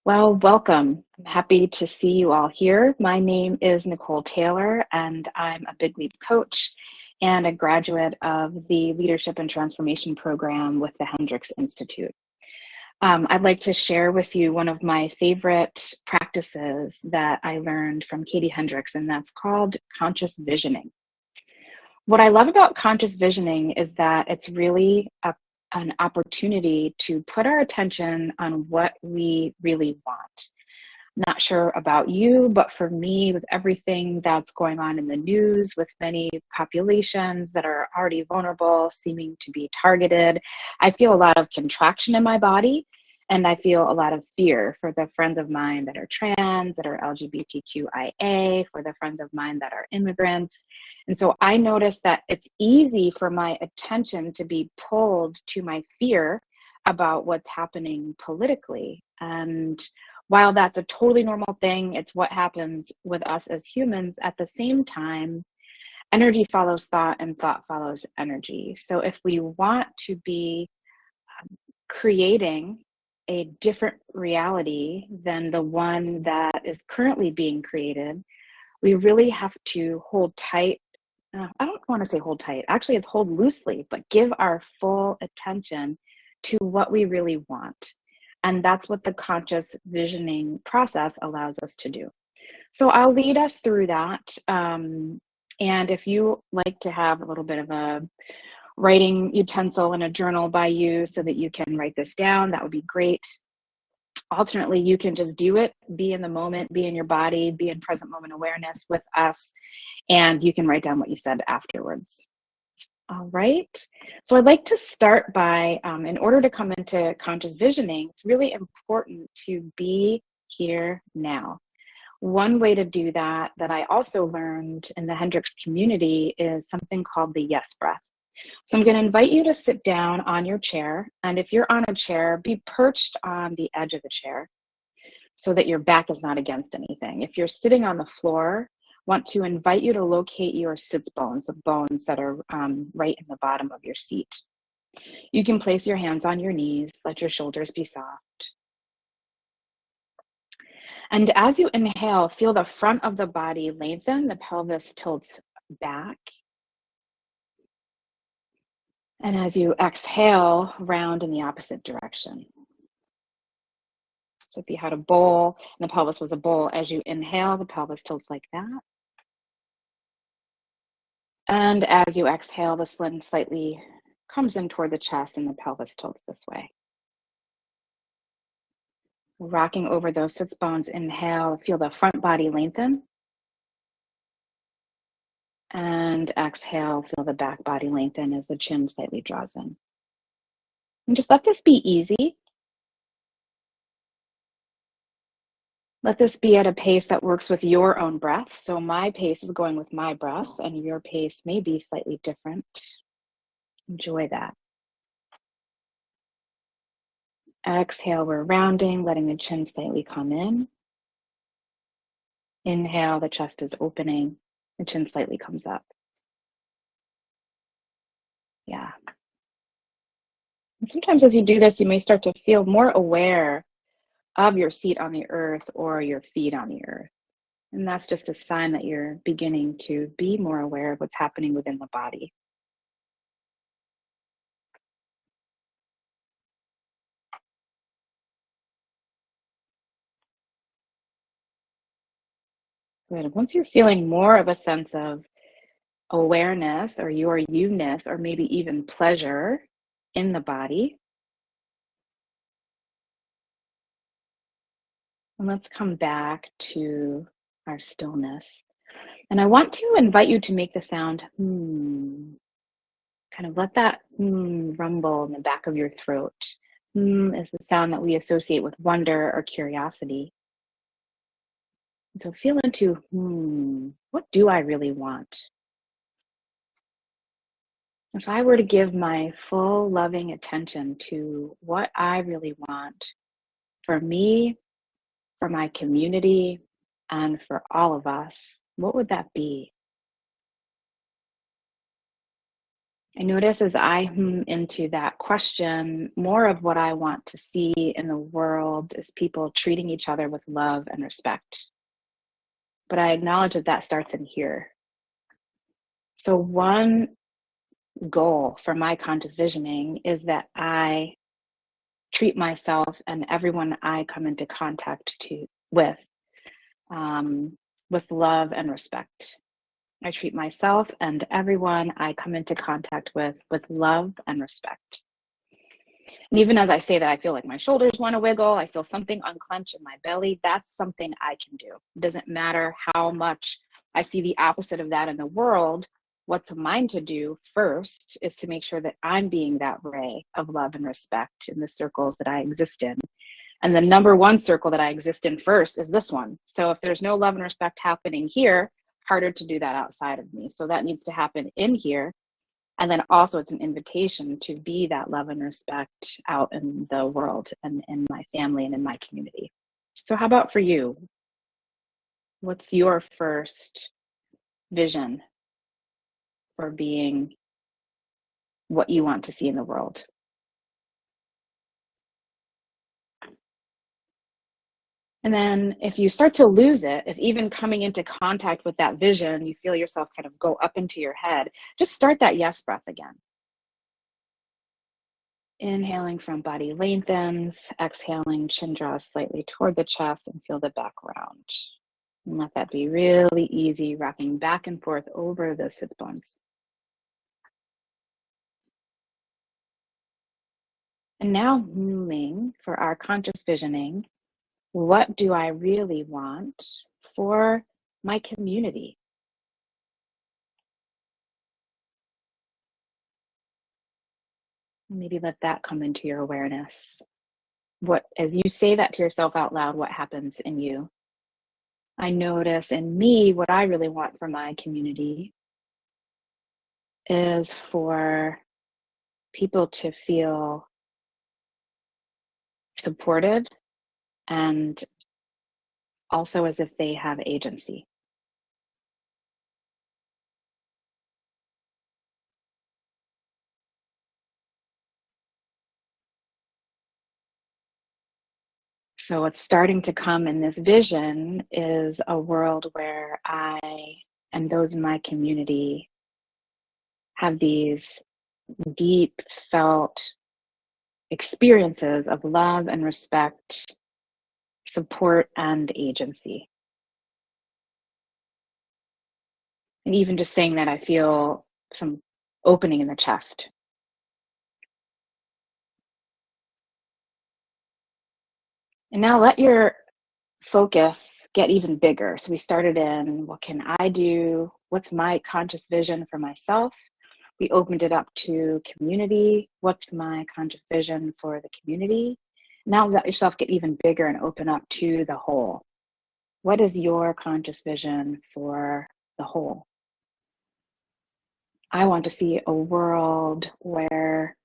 Well, welcome. I'm happy to see you all here. My name is Nicole Taylor, and I'm a Big Leap coach and a graduate of the Leadership and Transformation program with the Hendricks Institute. I'd like to share with you one of my favorite practices that I learned from Katie Hendricks, and that's called conscious visioning. What I love about conscious visioning is that it's really an opportunity to put our attention on what we really want. Not sure about you, but for me, with everything that's going on in the news, with many populations that are already vulnerable, seeming to be targeted, I feel a lot of contraction in my body. And I feel a lot of fear for the friends of mine that are trans, that are LGBTQIA, for the friends of mine that are immigrants. And so I noticed that it's easy for my attention to be pulled to my fear about what's happening politically. And while that's a totally normal thing, it's what happens with us as humans. At the same time, energy follows thought and thought follows energy. So if we want to be creating a different reality than the one that is currently being created, we really have to hold tight. I don't want to say hold tight, actually, it's hold loosely, but give our full attention to what we really want. And that's what the conscious visioning process allows us to do. So I'll lead us through that. And if you like to have a little bit of a writing utensil and a journal by you so that you can write this down, that would be great. Alternately, you can just do it, be in the moment, be in your body, be in present moment awareness with us, and you can write down what you said afterwards. All right. So I'd like to start by, in order to come into conscious visioning, it's really important to be here now. One way to do that I also learned in the Hendricks community is something called the yes breath. So I'm going to invite you to sit down on your chair. And if you're on a chair, be perched on the edge of the chair so that your back is not against anything. If you're sitting on the floor, want to invite you to locate your sits bones, the bones that are right in the bottom of your seat. You can place your hands on your knees, let your shoulders be soft. And as you inhale, feel the front of the body lengthen, the pelvis tilts back. And as you exhale, round in the opposite direction. So if you had a bowl and the pelvis was a bowl, as you inhale, the pelvis tilts like that. And as you exhale, the sling slightly comes in toward the chest and the pelvis tilts this way. Rocking over those sits bones, inhale, feel the front body lengthen. And exhale, feel the back body lengthen as the chin slightly draws in. And just let this be easy. Let this be at a pace that works with your own breath. So my pace is going with my breath, and your pace may be slightly different. Enjoy that. Exhale, we're rounding, letting the chin slightly come in. Inhale, the chest is opening, the chin slightly comes up. Yeah. And sometimes as you do this, you may start to feel more aware of your seat on the earth or your feet on the earth. And that's just a sign that you're beginning to be more aware of what's happening within the body. Good. Once you're feeling more of a sense of awareness or your you-ness, or maybe even pleasure in the body, and let's come back to our stillness. And I want to invite you to make the sound kind of let that rumble in the back of your throat. Is the sound that we associate with wonder or curiosity. And so feel into, what do I really want? If I were to give my full loving attention to what I really want for me, for my community, and for all of us, what would that be? I notice as I hum into that question, more of what I want to see in the world is people treating each other with love and respect. But I acknowledge that that starts in here. So, one goal for my conscious visioning is that I treat myself and everyone I come into contact with love and respect. I treat myself and everyone I come into contact with love and respect. And even as I say that, I feel like my shoulders want to wiggle. I feel something unclench in my belly. That's something I can do. It doesn't matter how much I see the opposite of that in the world. What's mine to do first is to make sure that I'm being that ray of love and respect in the circles that I exist in. And the number one circle that I exist in first is this one. So if there's no love and respect happening here, harder to do that outside of me. So that needs to happen in here. And then also it's an invitation to be that love and respect out in the world and in my family and in my community. So how about for you? What's your first vision for being what you want to see in the world? And then if you start to lose it, if even coming into contact with that vision, you feel yourself kind of go up into your head, just start that yes breath again. Inhaling from body lengthens, exhaling, chin draws slightly toward the chest and feel the back round. And let that be really easy, rocking back and forth over the sit bones. And now moving for our conscious visioning, what do I really want for my community? Maybe let that come into your awareness. What, as you say that to yourself out loud, what happens in you? I notice in me what I really want for my community is for people to feel supported and also as if they have agency. So, what's starting to come in this vision is a world where I and those in my community have these deep felt experiences of love and respect, support, and agency. And even just saying that, I feel some opening in the chest. And now let your focus get even bigger. So we started in what can I do? What's my conscious vision for myself? We opened it up to community. What's my conscious vision for the community? Now let yourself get even bigger and open up to the whole. What is your conscious vision for the whole? I want to see a world where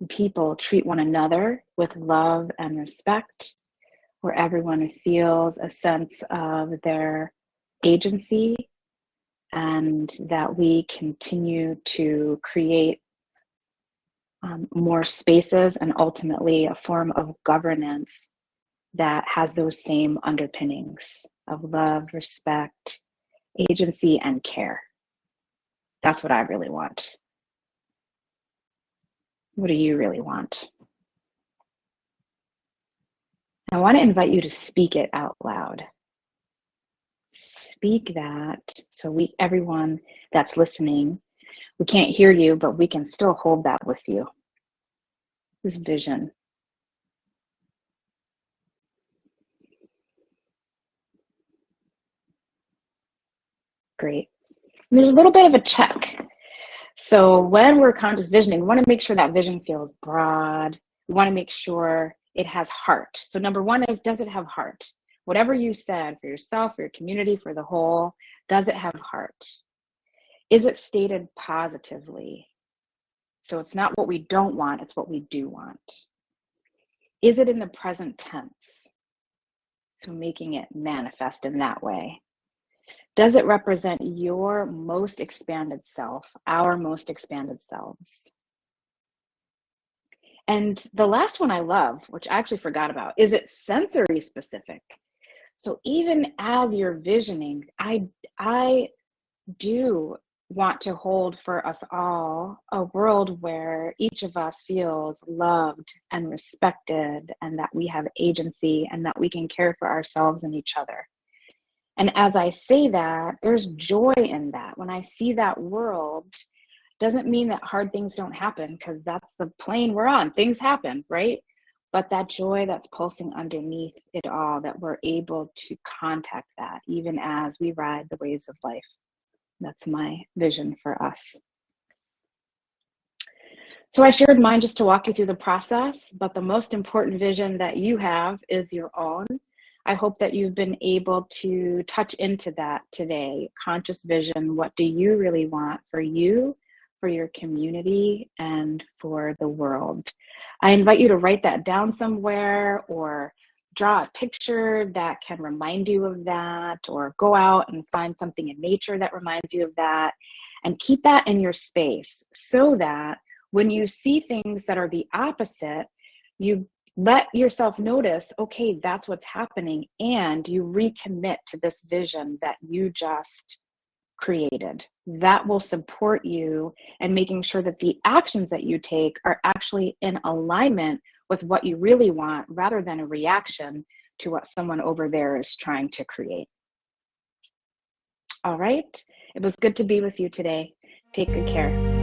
people treat one another with love and respect, where everyone feels a sense of their agency, and that we continue to create more spaces and ultimately a form of governance that has those same underpinnings of love, respect, agency, and care. That's what I really want. What do you really want? I want to invite you to speak it out loud. Speak that so everyone that's listening, we can't hear you, but we can still hold that with you. This vision. Great. And there's a little bit of a check. So when we're conscious visioning, we want to make sure that vision feels broad. We want to make sure it has heart. So number one is, does it have heart? Whatever you said for yourself, for your community, for the whole, does it have heart? Is it stated positively? So it's not what we don't want, it's what we do want. Is it in the present tense? So making it manifest in that way. Does it represent your most expanded self, our most expanded selves? And the last one I love, which I actually forgot about, is it sensory specific? So even as you're visioning, I do want to hold for us all a world where each of us feels loved and respected, and that we have agency, and that we can care for ourselves and each other. And as I say that, there's joy in that. When I see that world, doesn't mean that hard things don't happen, because that's the plane we're on. Things happen, right? But that joy that's pulsing underneath it all, that we're able to contact that even as we ride the waves of life. That's my vision for us. So I shared mine just to walk you through the process, but the most important vision that you have is your own. I hope that you've been able to touch into that today. Conscious vision. What do you really want for you, for your community, and for the world? I invite you to write that down somewhere, or draw a picture that can remind you of that, or go out and find something in nature that reminds you of that, and keep that in your space, so that when you see things that are the opposite, you let yourself notice, okay, that's what's happening, and you recommit to this vision that you just created. That will support you in making sure that the actions that you take are actually in alignment with what you really want, rather than a reaction to what someone over there is trying to create. All right. It was good to be with you today. Take good care.